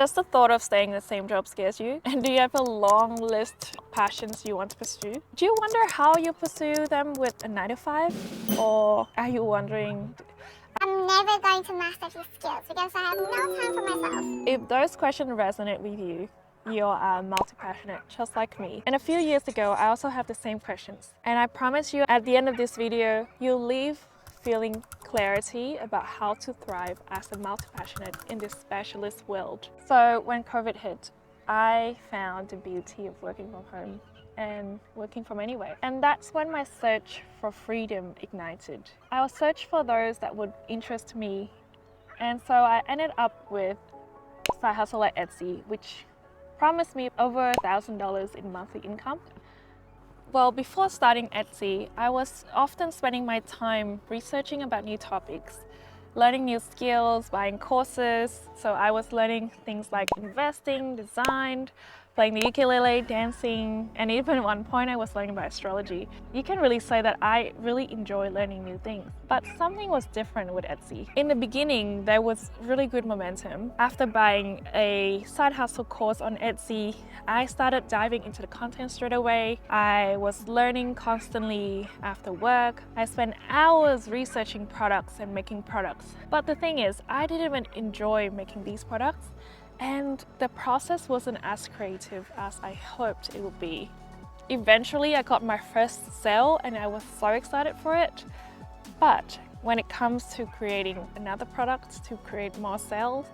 Does the thought of staying in the same job scares you? And do you have a long list of passions you want to pursue? Do you wonder how you pursue them with a 9 to 5? Or are you wondering, I'm never going to master these skills because I have no time for myself. if those questions resonate with you, you're multi-passionate, just like me. And a few years ago, I also have the same questions. And I promise you, at the end of this video, you'll leave feeling clarity about how to thrive as a multi-passionate in this specialist world. So when COVID hit, I found the beauty of working from home and working from anywhere. And that's when my search for freedom ignited. I was searching for those that would interest me. And so I ended up with side hustle like Etsy, which promised me over $1,000 in monthly income. Well, before starting Etsy, I was often spending my time researching about new topics, learning new skills, buying courses. So I was learning things like investing, design, playing the ukulele, dancing, and even at one point I was learning about astrology. You can really say that I really enjoy learning new things. But something was different with Etsy. In the beginning, there was really good momentum. After buying a side hustle course on Etsy, I started diving into the content straight away. I was learning constantly after work. I spent hours researching products and making products. But the thing is, I didn't even enjoy making these products. And the process wasn't as creative as I hoped it would be. Eventually, I got my first sale and I was so excited for it. But when it comes to creating another product to create more sales,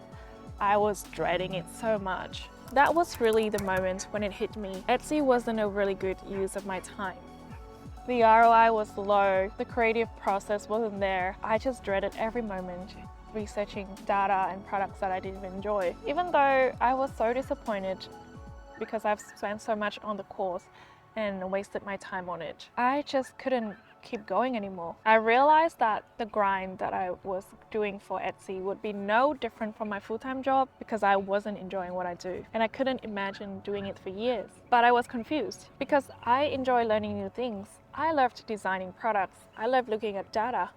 I was dreading it so much. That was really the moment when it hit me. Etsy wasn't a really good use of my time. The ROI was low, the creative process wasn't there. I just dreaded every moment, researching data and products that I didn't even enjoy. Even though I was so disappointed because I've spent so much on the course and wasted my time on it, I just couldn't keep going anymore. I realized that the grind that I was doing for Etsy would be no different from my full-time job because I wasn't enjoying what I do. And I couldn't imagine doing it for years. But I was confused because I enjoy learning new things. I loved designing products. I loved looking at data.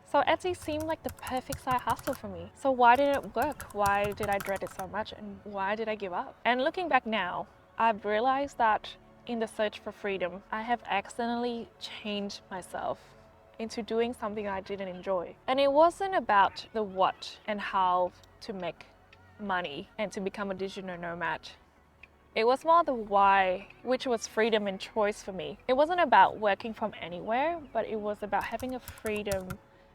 So Etsy seemed like the perfect side hustle for me. So why did it work? Why did I dread it so much? And why did I give up? And looking back now, I've realized that in the search for freedom, I have accidentally changed myself into doing something I didn't enjoy. And it wasn't about the what and how to make money and to become a digital nomad. It was more the why, which was freedom and choice for me. It wasn't about working from anywhere, but it was about having a freedom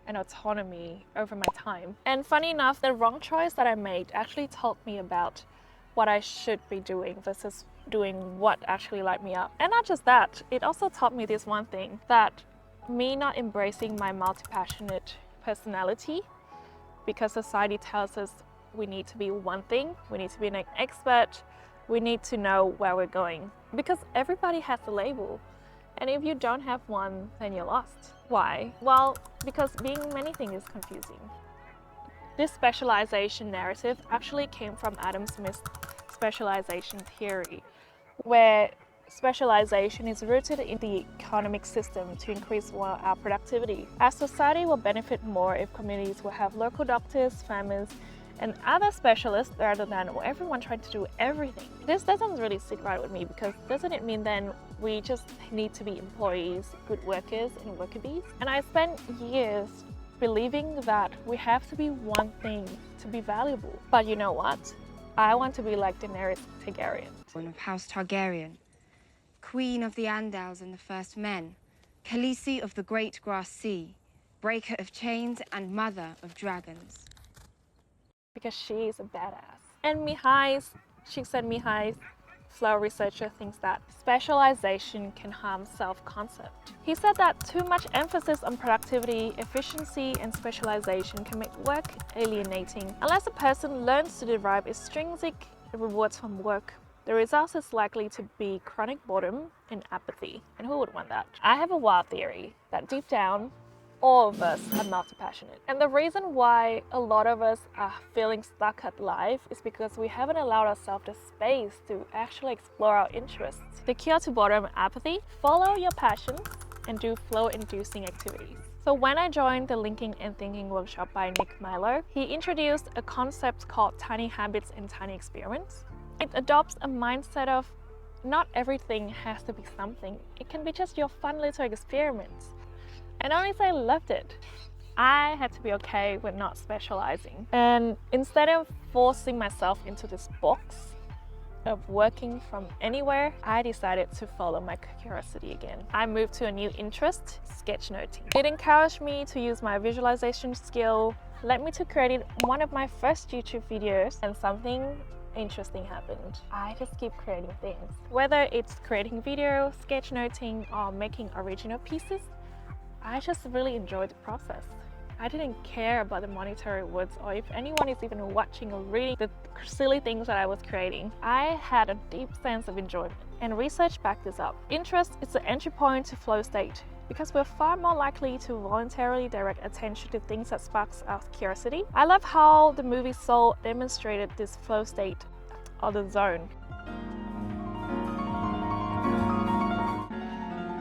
and autonomy over my time. And funny enough, the wrong choice that I made actually taught me about what I should be doing versus doing what actually light me up. And not just that, it also taught me this one thing, that me not embracing my multi-passionate personality, because society tells us we need to be one thing, we need to be an expert, we need to know where we're going. Because everybody has a label. And if you don't have one, then you're lost. Why? Well, because being many things is confusing. This specialization narrative actually came from Adam Smith's specialization theory, where specialization is rooted in the economic system to increase our productivity. Our society will benefit more if communities will have local doctors, farmers, and other specialists rather than everyone trying to do everything. This doesn't really sit right with me because doesn't it mean then we just need to be employees, good workers and worker bees? And I spent years believing that we have to be one thing to be valuable. But you know what? I want to be like Daenerys Targaryen. Of House Targaryen, Queen of the Andals and the First Men, Khaleesi of the Great Grass Sea, Breaker of Chains and Mother of Dragons. Because she is a badass. And Mihai's, Csikszentmihalyi, flow researcher, thinks that specialization can harm self-concept. He said that too much emphasis on productivity, efficiency, and specialization can make work alienating. Unless a person learns to derive extrinsic rewards from work, the result is likely to be chronic boredom and apathy. And who would want that? I have a wild theory that deep down, all of us are multi-passionate. And the reason why a lot of us are feeling stuck at life is because we haven't allowed ourselves the space to actually explore our interests. The cure to boredom and apathy: follow your passions and do flow-inducing activities. So when I joined the Linking and Thinking workshop by Nick Milo, he introduced a concept called tiny habits and tiny experiments. It adopts a mindset of not everything has to be something. It can be just your fun little experiments. And honestly, I loved it. I had to be okay with not specializing. And instead of forcing myself into this box of working from anywhere, I decided to follow my curiosity again. I moved to a new interest, sketchnoting. It encouraged me to use my visualization skill, led me to creating one of my first YouTube videos, and something interesting happened. I just keep creating things. Whether it's creating video, sketchnoting, or making original pieces, I just really enjoyed the process. I didn't care about the monetary rewards or if anyone is even watching or reading the silly things that I was creating. I had a deep sense of enjoyment, and research backed this up. Interest is the entry point to flow state because we're far more likely to voluntarily direct attention to things that sparks our curiosity. I love how the movie Soul demonstrated this flow state or the zone.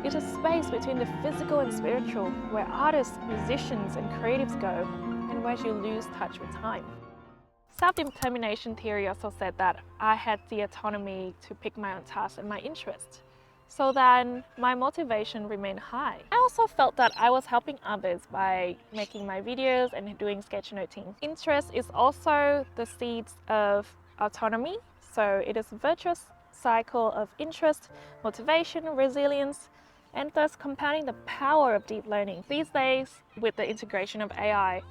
It's a space between the physical and spiritual, where artists, musicians, and creatives go, and where you lose touch with time. Self-determination theory also said that I had the autonomy to pick my own tasks and my interests, so then my motivation remained high. I also felt that I was helping others by making my videos and doing sketchnoting. Interest is also the seeds of autonomy, so it is a virtuous cycle of interest, motivation, resilience, and thus compounding the power of deep learning. These days, with the integration of AI,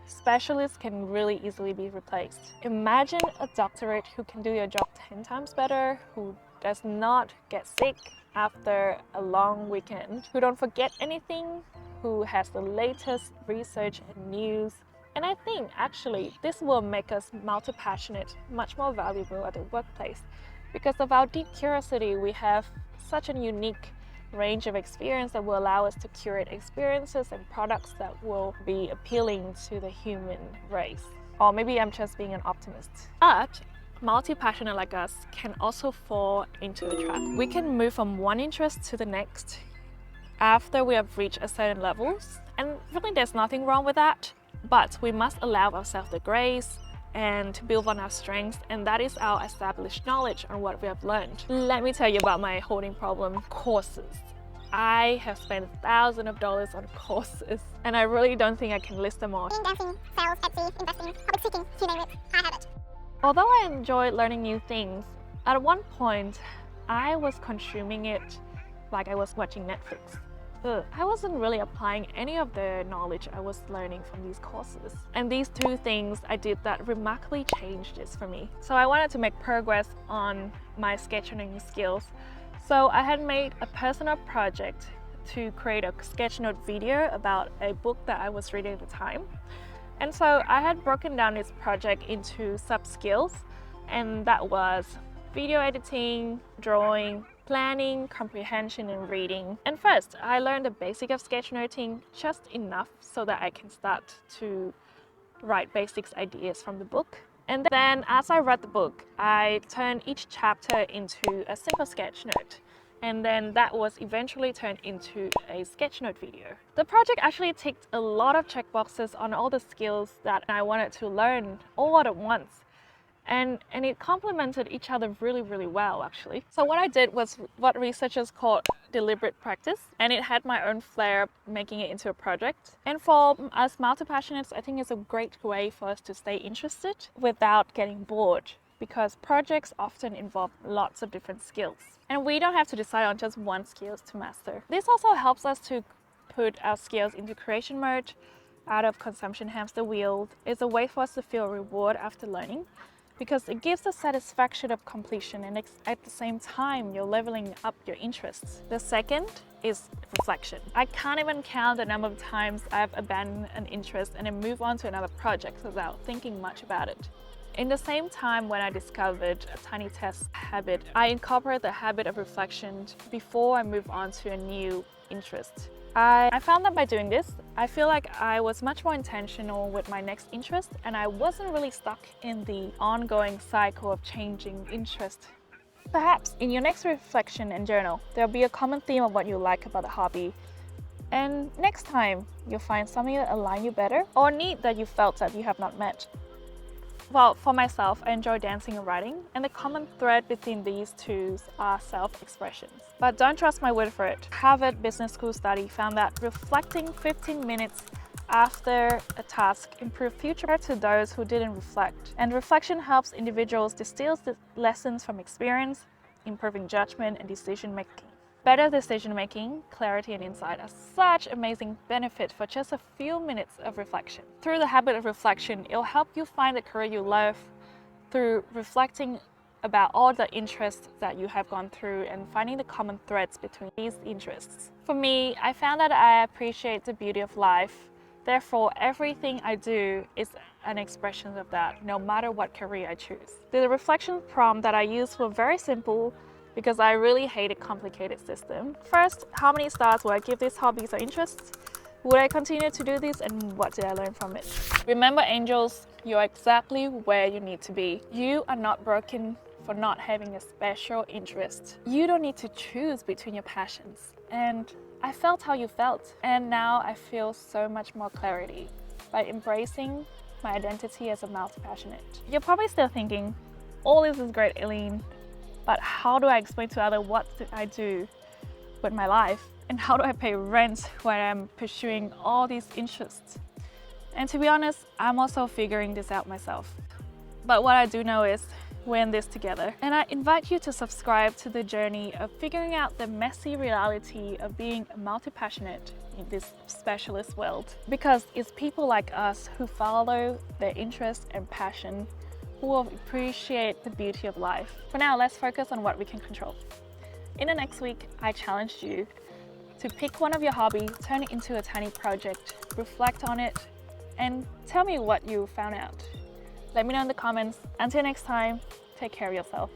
specialists can really easily be replaced. Imagine a doctorate who can do your job 10 times better, who does not get sick after a long weekend, who don't forget anything, who has the latest research and news. And I think actually this will make us multi-passionate, much more valuable at the workplace. Because of our deep curiosity, we have such a unique range of experience that will allow us to curate experiences and products that will be appealing to the human race. Or maybe I'm just being an optimist. But multi-passionate like us can also fall into a trap. We can move from one interest to the next after we have reached a certain levels. And really there's nothing wrong with that, but we must allow ourselves the grace and to build on our strengths, and that is our established knowledge on what we have learned. Let me tell you about my holding problem: courses. I have spent thousands of dollars on courses, and I really don't think I can list them all. Dancing, sales, Etsy, investing, public speaking, you name it, I have it. Although I enjoy learning new things, at one point I was consuming it like I was watching Netflix. I wasn't really applying any of the knowledge I was learning from these courses. And these two things I did that remarkably changed this for me. So I wanted to make progress on my sketchnoting skills. So I had made a personal project to create a sketchnote video about a book that I was reading at the time. And so I had broken down this project into sub-skills, and that was video editing, drawing, planning, comprehension, and reading. And first, I learned the basic of sketchnoting, just enough so that I can start to write basics ideas from the book. And then as I read the book, I turned each chapter into a simple sketchnote. And then that was eventually turned into a sketchnote video. The project actually ticked a lot of checkboxes on all the skills that I wanted to learn all at once. And it complemented each other really, really well, actually. So what I did was what researchers call deliberate practice, and it had my own flair making it into a project. And for us multi-passionates, I think it's a great way for us to stay interested without getting bored, because projects often involve lots of different skills. And we don't have to decide on just one skill to master. This also helps us to put our skills into creation mode, out of consumption hamster wheel. It's a way for us to feel reward after learning, because it gives the satisfaction of completion, and at the same time you're leveling up your interests. The second is reflection. I can't even count the number of times I've abandoned an interest and then move on to another project without thinking much about it. In the same time, when I discovered a tiny task habit, I incorporate the habit of reflection before I move on to a new interest. I found that by doing this, I feel like I was much more intentional with my next interest, and I wasn't really stuck in the ongoing cycle of changing interest. Perhaps in your next reflection and journal, there'll be a common theme of what you like about the hobby. And next time you'll find something that aligns you better or a need that you felt that you have not met. Well, for myself, I enjoy dancing and writing, and the common thread between these two are self-expressions. But don't trust my word for it. Harvard Business School study found that reflecting 15 minutes after a task improved future to those who didn't reflect. And reflection helps individuals distill the lessons from experience, improving judgment and decision making. Better decision making, clarity and insight are such amazing benefits for just a few minutes of reflection. Through the habit of reflection, it'll help you find the career you love through reflecting about all the interests that you have gone through and finding the common threads between these interests. For me, I found that I appreciate the beauty of life. Therefore, everything I do is an expression of that, no matter what career I choose. The reflection prompt that I used were very simple because I really hate a complicated system. First, how many stars would I give these hobbies or interests? Would I continue to do this, and what did I learn from it? Remember, angels, you're exactly where you need to be. You are not broken for not having a special interest. You don't need to choose between your passions. And I felt how you felt, and now I feel so much more clarity by embracing my identity as a multi-passionate. You're probably still thinking, all this is great, Eileen, but how do I explain to others what I do with my life? And how do I pay rent when I'm pursuing all these interests? And to be honest, I'm also figuring this out myself. But what I do know is we're in this together. And I invite you to subscribe to the journey of figuring out the messy reality of being a multi-passionate in this specialist world. Because it's people like us who follow their interest and passion who will appreciate the beauty of life. For now, let's focus on what we can control. In the next week, I challenged you to pick one of your hobbies, turn it into a tiny project, reflect on it, and tell me what you found out. Let me know in the comments. Until next time, take care of yourself.